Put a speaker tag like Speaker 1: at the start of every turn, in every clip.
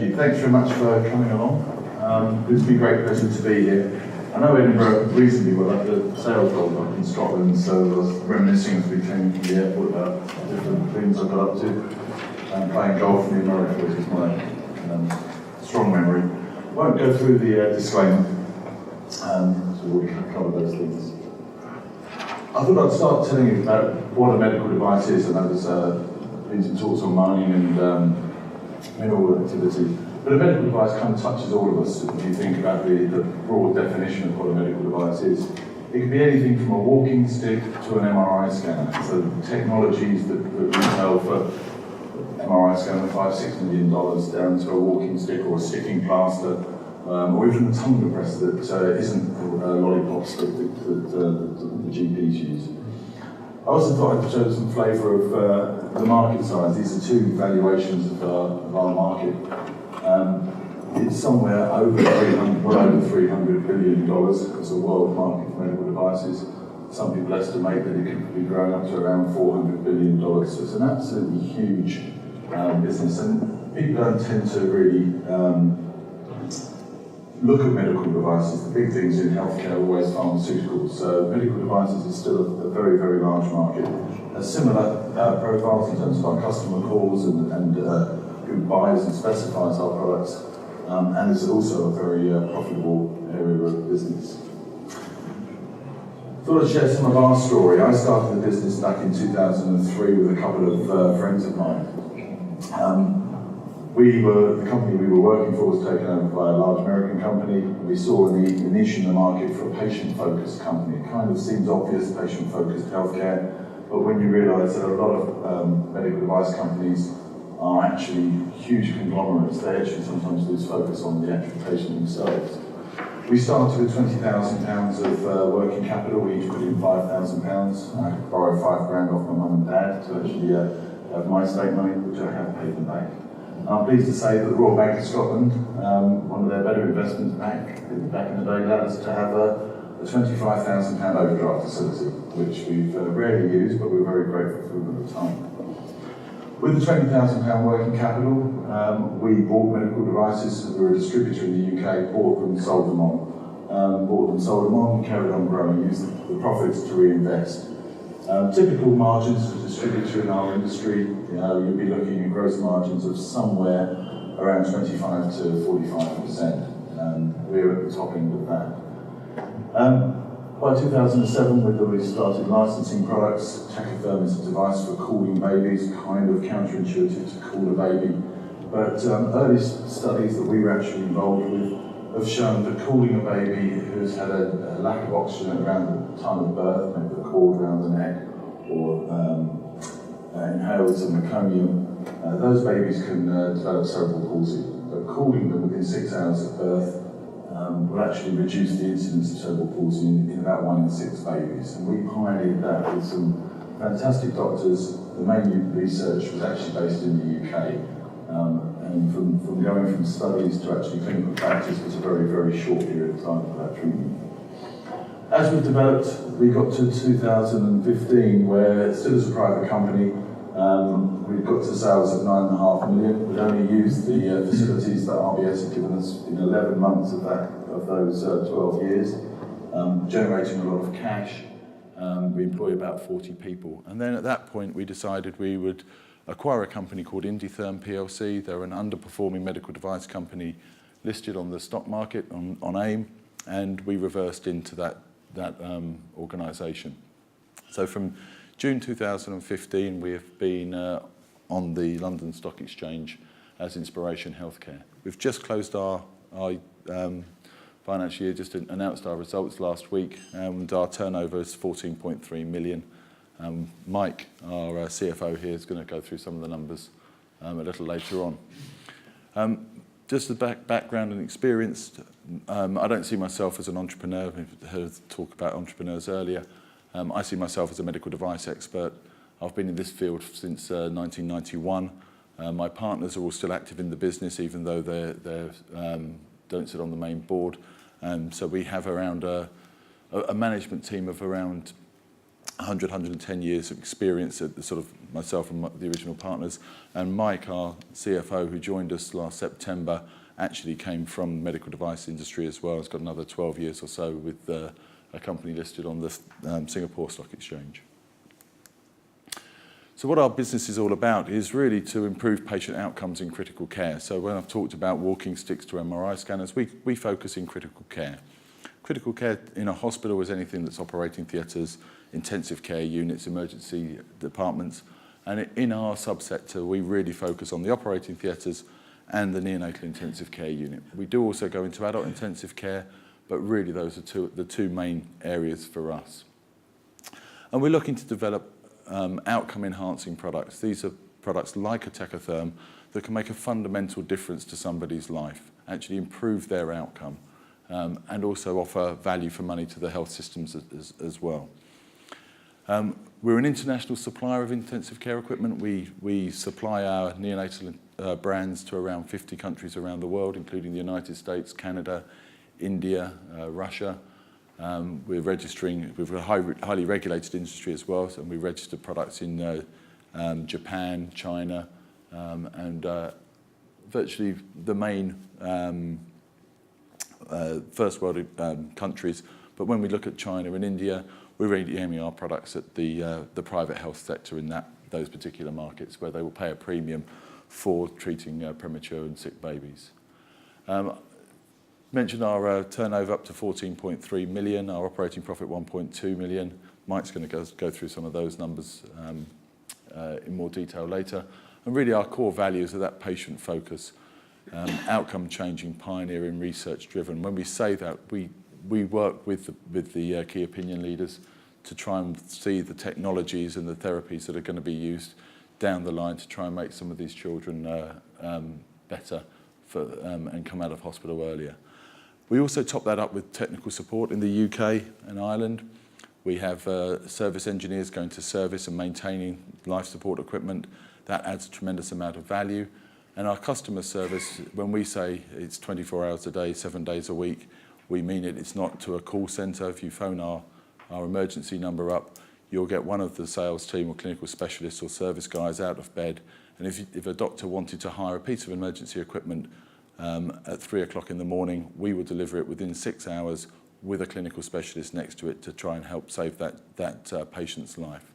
Speaker 1: Thank you. Thanks very much for coming along. It's been a great pleasure to be here. I know Edinburgh reasonably well. I had a sales role up in Scotland, so I was reminiscing as we came from the airport about different things I got up to. Playing golf in America, which is my strong memory. I won't go through the disclaimer, so we'll cover those things. I thought I'd start telling you about what a medical device is, and that was been some talks on mining and mineral activity. But a medical device kind of touches all of us if you think about the broad definition of what a medical device is. It can be anything from a walking stick to an MRI scanner. So technologies that retail for MRI scanner $5-6 million down to a walking stick or a sticking plaster, or even a tongue depressor that isn't lollipops that the GPs use. I also thought I'd show some flavour of the market size. These are two valuations of our market. It's somewhere over $300 billion as a world market for medical devices. Some people estimate that it could be growing up to around $400 billion. So it's an absolutely huge business, and people don't tend to really look at medical devices. The big things in healthcare are always pharmaceuticals. So medical devices is still a very, very large market. Similar profiles in terms of our customer calls and who buys and specifies our products, and it's also a very profitable area of business. Thought I'd share some of our story. I started the business back in 2003 with a couple of friends of mine. The company we were working for was taken over by a large American company. We saw a niche in the market for a patient-focused company. It kind of seems obvious, patient-focused healthcare, but when you realise that a lot of medical device companies are actually huge conglomerates, they actually sometimes lose focus on the actual patient themselves. We started with £20,000 of working capital. We each put in £5,000. I could borrow £5,000 off my mum and dad to actually have my estate money, which I have paid them back. I'm pleased to say that the Royal Bank of Scotland, one of their better investments back in the day, allowed us to have a £25,000 overdraft facility, which we've rarely used, but we're very grateful for at the time. With the £20,000 working capital, we bought medical devices. We were a distributor in the UK, bought them, sold them on. Carried on growing, used the profits to reinvest. Typical margins for a distributor in our industry, you'll be looking at gross margins of somewhere around 25 to 45%, and we're at the top end of that. By 2007, we'd already started licensing products. Tachytherm is a device for cooling babies, kind of counterintuitive to cool a baby, but early studies that we were actually involved with have shown that cooling a baby who's had a lack of oxygen around the time of birth, maybe the cord around the neck, or inhaled some meconium, those babies can develop cerebral palsy. But cooling them within 6 hours of birth will actually reduce the incidence of cerebral palsy in about 1 in 6 babies. And we pioneered that with some fantastic doctors. The main research was actually based in the UK. And from going from studies to actually clinical practice was a very, very short period of time for that treatment. As we developed, we got to 2015, where still as a private company, we got to sales of £9.5 million. We'd only used the facilities that RBS had given us in 11 months of those 12 years, generating a lot of cash. We employ about 40 people. And then at that point, we decided we would acquire a company called Inditherm PLC. They're an underperforming medical device company listed on the stock market on AIM, and we reversed into that organisation. So from June 2015, we have been on the London Stock Exchange as Inspiration Healthcare. We've just closed our financial year, just announced our results last week, and our turnover is 14.3 million. Mike, our CFO here, is going to go through some of the numbers a little later on. Just the background and experience, I don't see myself as an entrepreneur. We've heard talk about entrepreneurs earlier. I see myself as a medical device expert. I've been in this field since 1991. My partners are all still active in the business, even though they don't sit on the main board. So we have around a management team of around
Speaker 2: 110 years of experience at the sort of myself and the original partners. And Mike, our CFO, who joined us last September, actually came from the medical device industry as well. He's got another 12 years or so with a company listed on the Singapore Stock Exchange. So what our business is all about is really to improve patient outcomes in critical care. So when I've talked about walking sticks to MRI scanners, we focus in critical care. Critical care in a hospital is anything that's operating theatres, intensive care units, emergency departments. And in our subsector, we really focus on the operating theatres and the neonatal intensive care unit. We do also go into adult intensive care, but really those are the two main areas for us. And we're looking to develop outcome-enhancing products. These are products like a Tecotherm that can make a fundamental difference to somebody's life, actually improve their outcome, and also offer value for money to the health systems as well. We're an international supplier of intensive care equipment. We supply our neonatal brands to around 50 countries around the world, including the United States, Canada, India, Russia. We're registering, we've a highly regulated industry as well, and we register products in Japan, China, and virtually the main first world countries. But when we look at China and India, we're really aiming our products at the private health sector in those particular markets, where they will pay a premium for treating premature and sick babies. Mentioned our turnover up to 14.3 million, our operating profit 1.2 million. Mike's going to go through some of those numbers in more detail later. And really our core values are that patient focus, outcome changing, pioneering, research driven. When we say that, we work with the key opinion leaders to try and see the technologies and the therapies that are going to be used down the line to try and make some of these children better and come out of hospital earlier. We also top that up with technical support in the UK and Ireland. We have service engineers going to service and maintaining life support equipment. That adds a tremendous amount of value. And our customer service, when we say it's 24 hours a day, 7 days a week, we mean it. It's not to a call centre. If you phone our emergency number up, you'll get one of the sales team or clinical specialists or service guys out of bed. And if a doctor wanted to hire a piece of emergency equipment at 3 o'clock in the morning, we will deliver it within 6 hours with a clinical specialist next to it to try and help save that patient's life.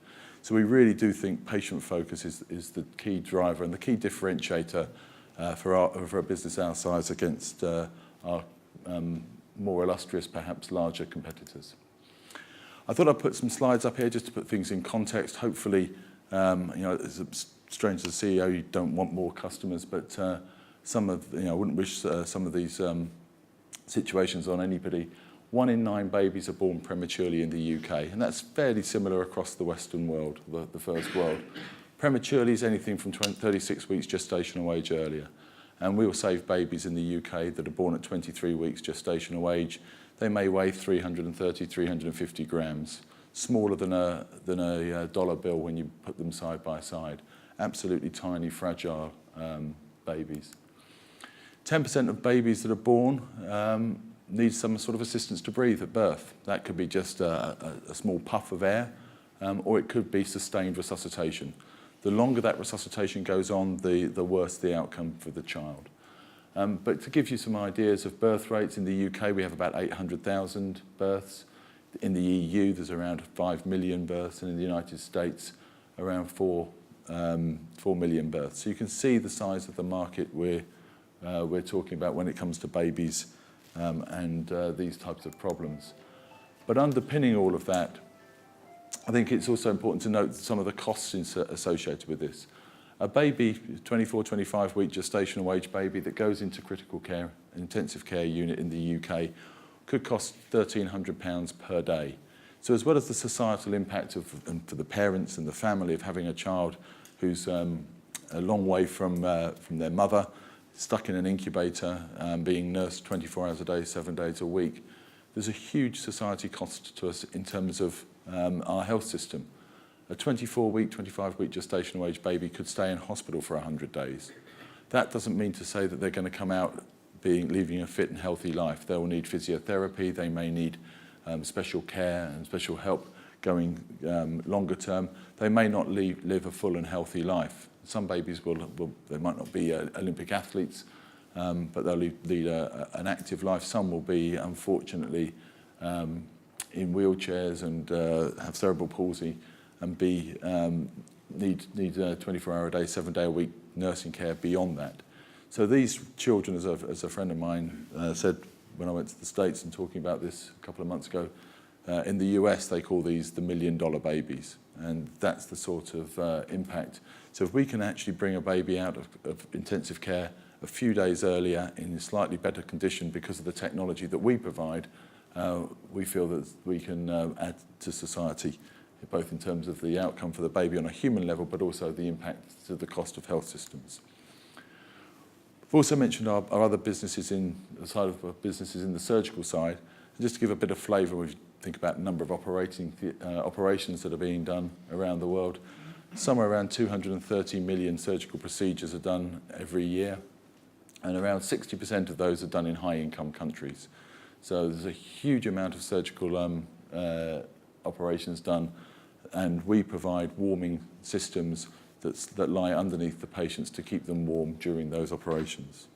Speaker 2: So we really do think patient focus is the key driver and the key differentiator for a business our size against our more illustrious, perhaps larger competitors. I thought I'd put some slides up here just to put things in context. Hopefully, it's strange as a CEO, you don't want more customers, but I wouldn't wish some of these situations on anybody. 1 in 9 babies are born prematurely in the UK, and that's fairly similar across the Western world, the first world. Prematurely is anything from 36 weeks gestational age earlier. And we will save babies in the UK that are born at 23 weeks gestational age. They may weigh 330, 350 grams, smaller than a dollar bill when you put them side by side. Absolutely tiny, fragile babies. 10% of babies that are born need some sort of assistance to breathe at birth. That could be just a small puff of air, or it could be sustained resuscitation. The longer that resuscitation goes on, the worse the outcome for the child. But to give you some ideas of birth rates, in the UK we have about 800,000 births. In the EU there's around 5 million births, and in the United States around 4 million births. So you can see the size of the market we're talking about when it comes to babies and these types of problems. But underpinning all of that, I think it's also important to note some of the costs associated with this. A baby, 24, 25 week gestational age baby that goes into critical care, intensive care unit in the UK, could cost £1,300 per day. So as well as the societal impact for the parents and the family of having a child who's a long way from their mother, stuck in an incubator, being nursed 24 hours a day, 7 days a week, there's a huge society cost to us in terms of our health system. A 24-week, 25-week gestational age baby could stay in hospital for 100 days. That doesn't mean to say that they're going to come out leading a fit and healthy life. They will need physiotherapy, they may need special care and special help going longer term, they may not live a full and healthy life. Some babies they might not be Olympic athletes, but they'll lead an active life. Some will be, unfortunately, in wheelchairs and have cerebral palsy and need 24-hour a day, 7-day a week nursing care beyond that. So these children, as a friend of mine said when I went to the States and talking about this a couple of months ago, in the US they call these the $1 million babies, and that's the sort of impact. So if we can actually bring a baby out of intensive care a few days earlier in a slightly better condition because of the technology that we provide, we feel that we can add to society, both in terms of the outcome for the baby on a human level, but also the impact to the cost of health systems. I've also mentioned our other businesses in the surgical side. And just to give a bit of flavour, we think about the number of operations that are being done around the world. Somewhere around 230 million surgical procedures are done every year, and around 60% of those are done in high-income countries. So there's a huge amount of surgical operations done, and we provide warming systems that lie underneath the patients to keep them warm during those operations.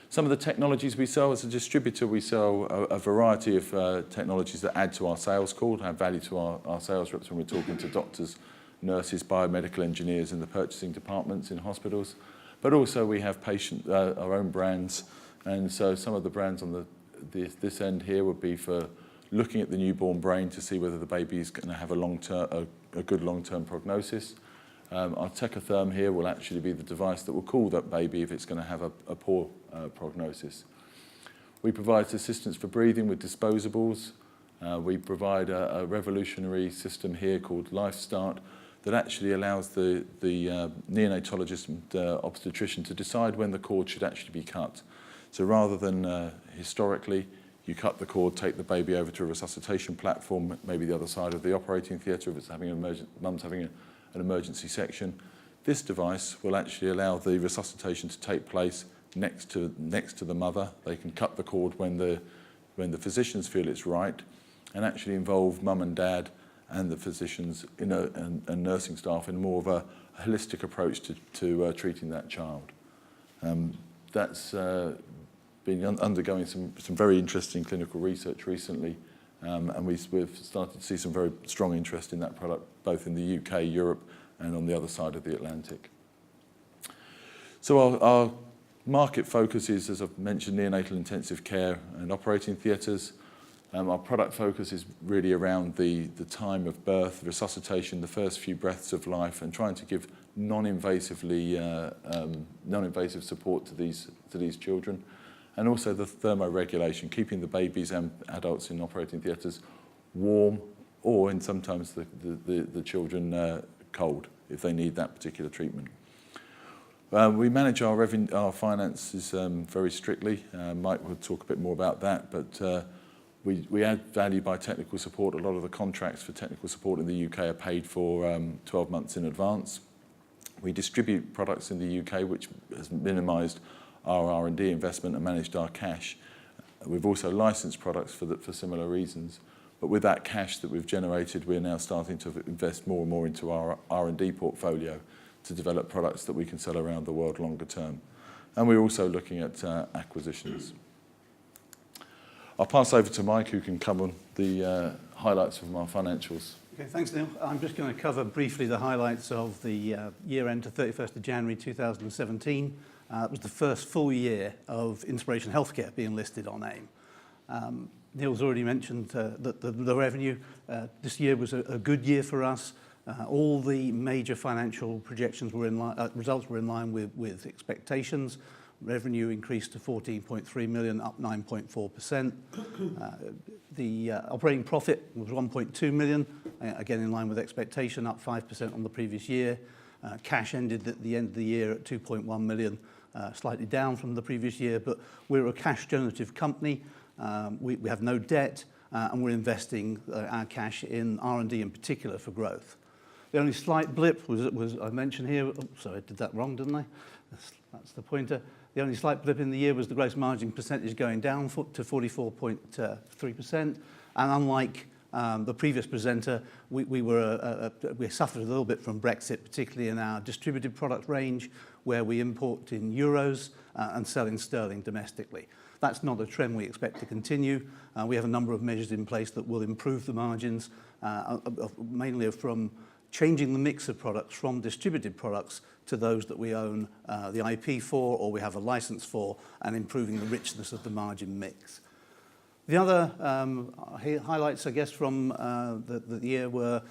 Speaker 2: Some of the technologies we sell as a distributor, we sell a variety of technologies that add to our sales call, add value to our sales reps when we're talking to doctors, nurses, biomedical engineers in the purchasing departments in hospitals. But also we have our own brands, and so some of the brands on this end here would be for looking at the newborn brain to see whether the baby is going to have a good long-term prognosis. Our Techatherm here will actually be the device that will call that baby if it's going to have a poor prognosis. We provide assistance for breathing with disposables. We provide a revolutionary system here called LifeStart that actually allows the neonatologist and obstetrician to decide when the cord should actually be cut. So rather than historically, you cut the cord, take the baby over to a resuscitation platform, maybe the other side of the operating theatre if it's mum's having an emergency section. This device will actually allow the resuscitation to take place next to the mother. They can cut the cord when the physicians feel it's right, and actually involve mum and dad and the physicians and nursing staff in more of a holistic approach to treating that child. That's been undergoing some very interesting clinical research recently, and we've started to see some very strong interest in that product, both in the UK, Europe, and on the other side of the Atlantic. So our market focus is, as I've mentioned, neonatal intensive care and operating theatres. Our product focus is really around the time of birth, resuscitation, the first few breaths of life, and trying to give non-invasive support to these children. And also the thermoregulation, keeping the babies and adults in operating theatres warm, or in sometimes the children cold if they need that particular treatment. We manage our finances very strictly. Mike will talk a bit more about that, but we add value by technical support. A lot of the contracts for technical support in the UK are paid for 12 months in advance. We distribute products in the UK, which has minimised our R&D investment and managed our cash. We've also licensed products for similar reasons. But with that cash that we've generated, we're now starting to invest more and more into our R&D portfolio to develop products that we can sell around the world longer term. And we're also looking at acquisitions. I'll pass over to Mike, who can cover the highlights from our financials.
Speaker 3: Okay, thanks, Neil. I'm just going to cover briefly the highlights of the year end to 31st of January 2017. It was the first full year of Inspiration Healthcare being listed on AIM. Neil's already mentioned that the revenue this year was a good year for us. All the major financial projections were in line, results were in line with expectations. Revenue increased to 14.3 million, up 9.4%. The operating profit was 1.2 million, again in line with expectation, up 5% on the previous year. Cash ended at the end of the year at 2.1 million, slightly down from the previous year, but we're a cash generative company. We have no debt, and we're investing our cash in R&D in particular for growth. The only slight blip was I mentioned here, oh, sorry, I did that wrong, didn't I? That's the pointer. The only slight blip in the year was the gross margin percentage going down to 44.3%. And unlike The previous presenter, we suffered a little bit from Brexit, particularly in our distributed product range, where we import in euros and sell in sterling domestically. That's not a trend we expect to continue. We have a number of measures in place that will improve the margins, mainly from changing the mix of products from distributed products to those that we own the IP for or we have a license for, and improving the richness of the margin mix. The other highlights, I guess, from the year were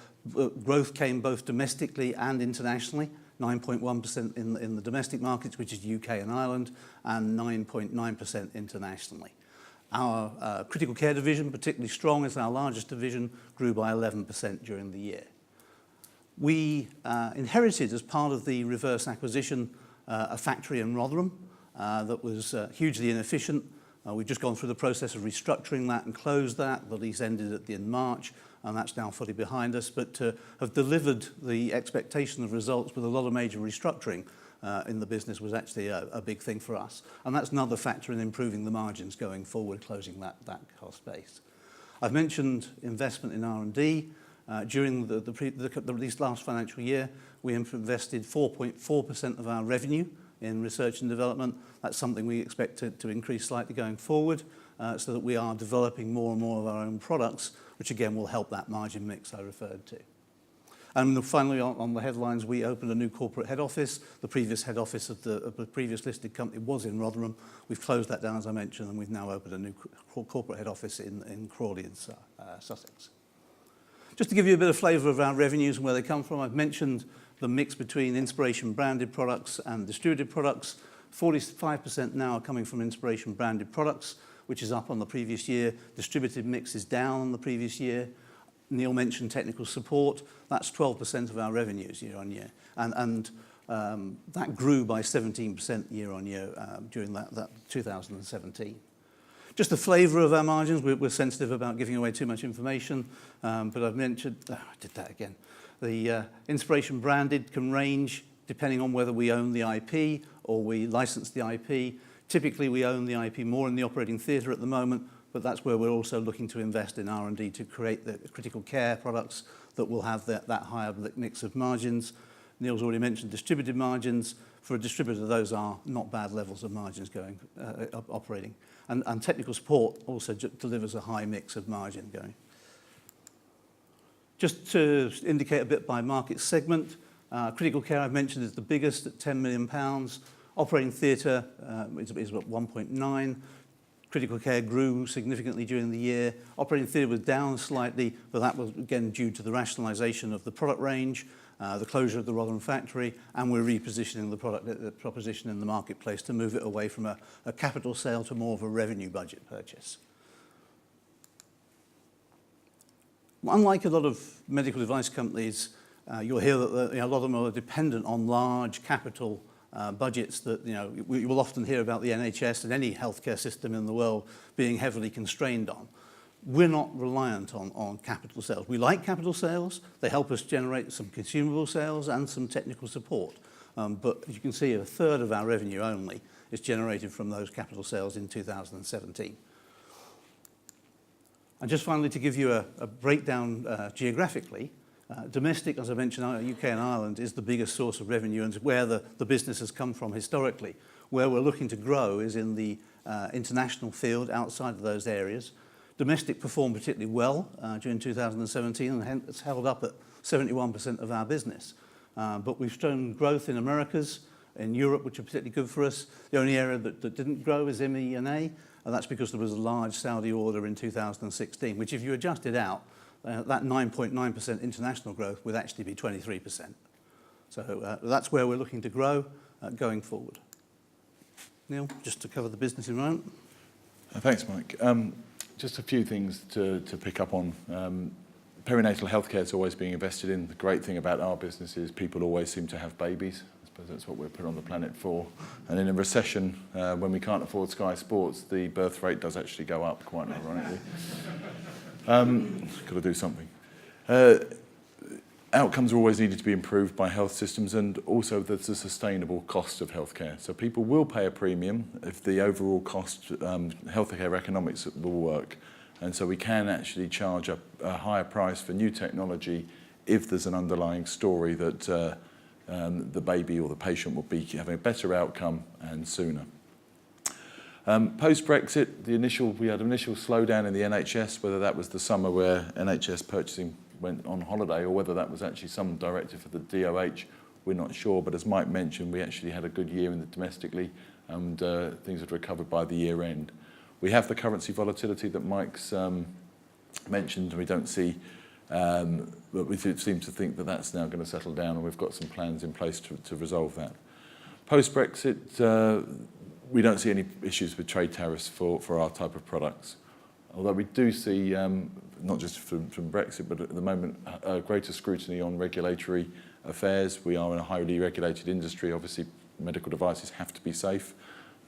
Speaker 3: growth came both domestically and internationally, 9.1% in the domestic markets, which is UK and Ireland, and 9.9% internationally. Our critical care division, particularly strong as our largest division, grew by 11% during the year. We inherited, as part of the reverse acquisition, a factory in Rotherham that was hugely inefficient. We've just gone through the process of restructuring that and closed that. The lease ended at the end of March, and that's now fully behind us. But to have delivered the expectation of results with a lot of major restructuring in the business was actually a big thing for us. And that's another factor in improving the margins going forward, closing that cost base. I've mentioned investment in R&D. During the last financial year, we invested 4.4% of our revenue in research and development. That's something we expect to increase slightly going forward, so that we are developing more and more of our own products, which again will help that margin mix I referred to. And finally, on the headlines, we opened a new corporate head office. The previous head office of the previous listed company was in Rotherham. We've closed that down, as I mentioned, and we've now opened a new corporate head office in Crawley in Sussex. Just to give you a bit of flavour of our revenues and where they come from, I've mentioned the mix between Inspiration branded products and distributed products. 45% now are coming from Inspiration branded products, which is up on the previous year. Distributed mix is down on the previous year. Neil mentioned technical support. That's 12% of our revenues year on year. And that grew by 17% year on year during that 2017. Just the flavour of our margins. We're sensitive about giving away too much information, but I've mentioned, I did that again. The Inspiration branded can range depending on whether we own the IP or we license the IP. Typically, we own the IP more in the operating theatre at the moment, but that's where we're also looking to invest in R&D to create the critical care products that will have that higher mix of margins. Neil's already mentioned distributed margins. For a distributor, those are not bad levels of margins operating. And technical support also delivers a high mix of margin going. Just to indicate a bit by market segment, critical care I've mentioned is the biggest at £10 million. Operating theatre is about 1.9. Critical care grew significantly during the year. Operating theatre was down slightly, but that was again due to the rationalisation of the product range, the closure of the Rotherham factory, and we're repositioning the proposition in the marketplace to move it away from a capital sale to more of a revenue budget purchase. Unlike a lot of medical device companies, you'll hear that a lot of them are dependent on large capital budgets that, we will often hear about the NHS and any healthcare system in the world being heavily constrained on. We're not reliant on capital sales. We like capital sales. They help us generate some consumable sales and some technical support. But as you can see, a third of our revenue only is generated from those capital sales in 2017. And just finally, to give you a breakdown geographically, domestic, as I mentioned, UK and Ireland is the biggest source of revenue and where the business has come from historically. Where we're looking to grow is in the international field outside of those areas. Domestic performed particularly well during 2017 and hence it's held up at 71% of our business. But we've shown growth in Americas, in Europe, which are particularly good for us. The only area that didn't grow is MENA, and that's because there was a large Saudi order in 2016, which if you adjust it out, that 9.9% international growth would actually be 23%. So that's where we're looking to grow going forward. Neil, just to cover the business environment.
Speaker 2: Thanks, Mike. Just a few things to pick up on. Perinatal healthcare is always being invested in. The great thing about our business is people always seem to have babies. I suppose that's what we're put on the planet for. And in a recession, when we can't afford Sky Sports, the birth rate does actually go up, quite ironically. Got to do something. Outcomes are always needed to be improved by health systems, and also there's a sustainable cost of healthcare. So people will pay a premium if the overall cost, healthcare economics will work. And so we can actually charge a higher price for new technology if there's an underlying story that the baby or the patient will be having a better outcome and sooner. Post-Brexit, we had an initial slowdown in the NHS, whether that was the summer where NHS purchasing went on holiday or whether that was actually some directive for the DOH, we're not sure. But as Mike mentioned, we actually had a good year domestically, and things had recovered by the year end. We have the currency volatility that Mike's mentioned, and we don't see, but we seem to think that that's now going to settle down, and we've got some plans in place to resolve that. Post-Brexit, we don't see any issues with trade tariffs for our type of products. Although we do see, not just from Brexit, but at the moment, greater scrutiny on regulatory affairs. We are in a highly regulated industry. Obviously, medical devices have to be safe,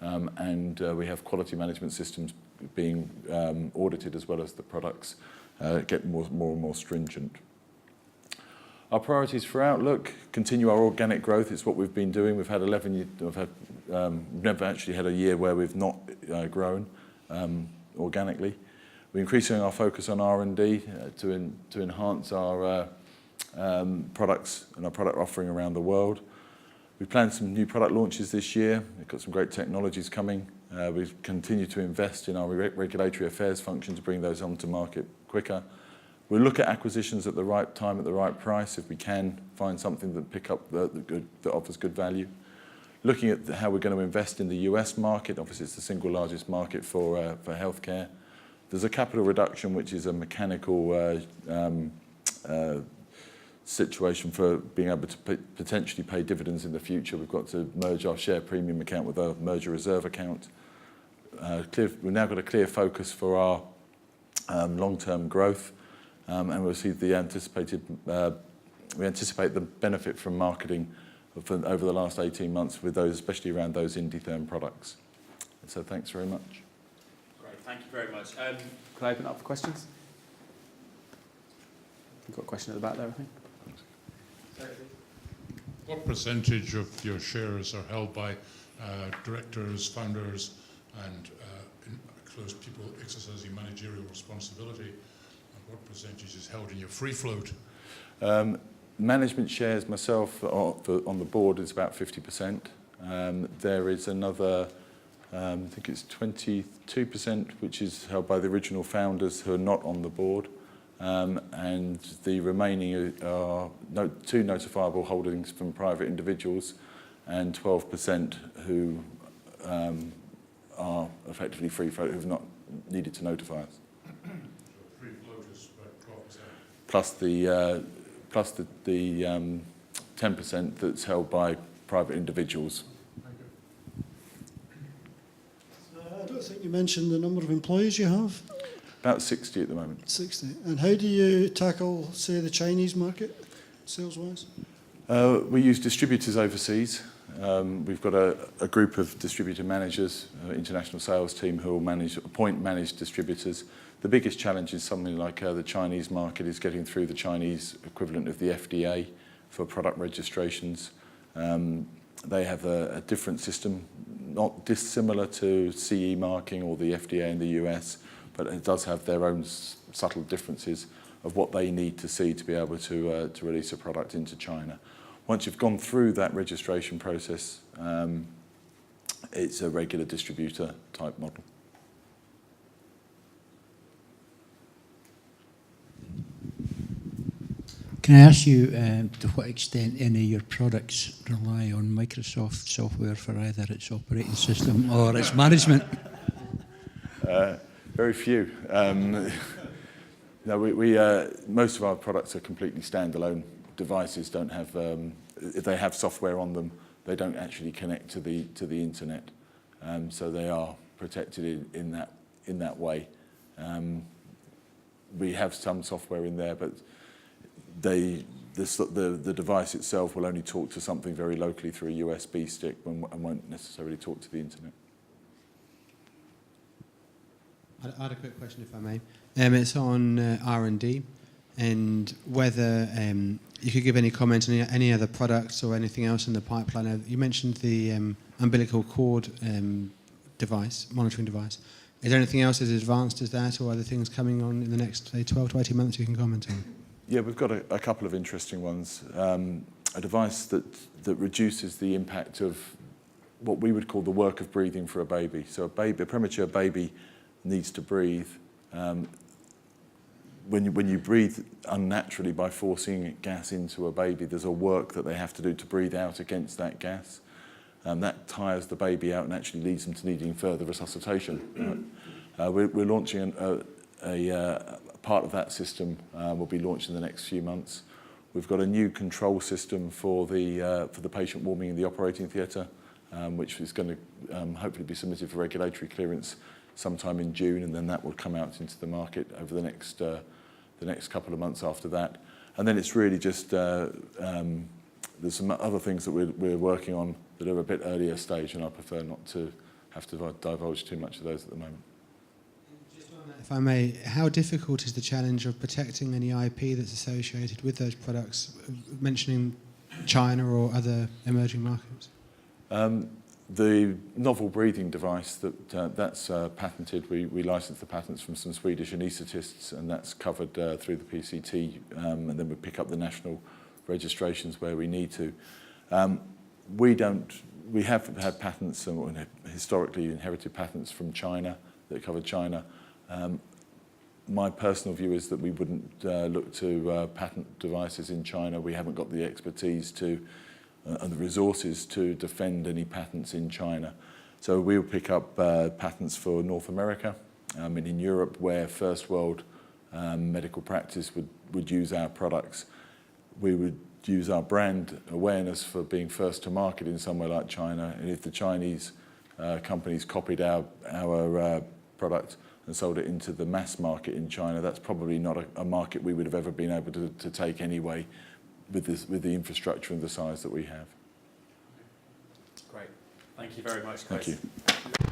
Speaker 2: and we have quality management systems being audited as well as the products get more and more stringent. Our priorities for Outlook: continue our organic growth. It's what we've been doing. We've had 11 years. Never actually had a year where we've not grown organically. We're increasing our focus on R&D to enhance our products and our product offering around the world. We've planned some new product launches this year. We've got some great technologies coming. We've continued to invest in our regulatory affairs function to bring those onto market quicker. We'll look at acquisitions at the right time, at the right price, if we can find something that offers good value. Looking at how we're going to invest in the US market. Obviously, it's the single largest market for healthcare. There's a capital reduction, which is a mechanical situation for being able to potentially pay dividends in the future. We've got to merge our share premium account with our merger reserve account. We've now got a clear focus for our long-term growth. And we'll see we anticipate the benefit from marketing over the last 18 months with those, especially around those Inditherm products. So thanks very much.
Speaker 4: Great, thank you very much. Can I open up for questions? You've got a question at the back there, I think.
Speaker 5: What percentage of your shares are held by directors, founders, and close people exercising managerial responsibility? What percentage is held in your free float?
Speaker 2: Management shares, myself on the board, is about 50%. There is another, I think it's 22%, which is held by the original founders who are not on the board. And the remaining are two notifiable holdings from private individuals and 12% who are effectively free float, who have not needed to notify us. Plus the 10% that's held by private individuals.
Speaker 6: I don't think you mentioned the number of employees you have.
Speaker 2: About 60 at the moment.
Speaker 6: 60. And how do you tackle, say, the Chinese market, sales-wise?
Speaker 2: We use distributors overseas. We've got a group of distributor managers, international sales team, who will appoint managed distributors. The biggest challenge is something like the Chinese market is getting through the Chinese equivalent of the FDA for product registrations. They have a different system, not dissimilar to CE marking or the FDA in the US, but it does have their own subtle differences of what they need to see to be able to release a product into China. Once you've gone through that registration process, it's a regular distributor type model.
Speaker 7: Can I ask you to what extent any of your products rely on Microsoft software for either its operating system or its management?
Speaker 2: Very few. No, most of our products are completely standalone. Devices don't have, if they have software on them, they don't actually connect to the internet. So they are protected in that way. We have some software in there, but the device itself will only talk to something very locally through a USB stick and won't necessarily talk to the internet.
Speaker 8: I had a quick question, if I may. It's on R&D and whether you could give any comments on any other products or anything else in the pipeline. You mentioned the umbilical cord device, monitoring device. Is there anything else as advanced as that, or other things coming on in the next, say, 12 to 18 months you can comment on?
Speaker 2: Yeah, we've got a couple of interesting ones. A device that reduces the impact of what we would call the work of breathing for a baby. So a premature baby needs to breathe. When you breathe unnaturally by forcing gas into a baby, there's a work that they have to do to breathe out against that gas. That tires the baby out and actually leads them to needing further resuscitation. We're launching a part of that system will be launched in the next few months. We've got a new control system for the patient warming in the operating theatre, which is going to hopefully be submitted for regulatory clearance sometime in June, and then that will come out into the market over the next couple of months after that. And then it's really just there's some other things that we're working on that are a bit earlier stage, and I prefer not to have to divulge too much of those at the moment.
Speaker 8: If I may, how difficult is the challenge of protecting any IP that's associated with those products, mentioning China or other emerging markets?
Speaker 2: The novel breathing device, that's patented. We licensed the patents from some Swedish anaesthetists, and that's covered through the PCT, and then we pick up the national registrations where we need to. We have had patents, historically inherited patents from China that covered China. My personal view is that we wouldn't look to patent devices in China. We haven't got the expertise and the resources to defend any patents in China. So we'll pick up patents for North America and in Europe, where first world medical practice would use our products. We would use our brand awareness for being first to market in somewhere like China. And if the Chinese companies copied our product and sold it into the mass market in China, that's probably not a market we would have ever been able to take anyway with the infrastructure and the size that we have.
Speaker 4: Great. Thank you very much, Chris.
Speaker 2: Thank you.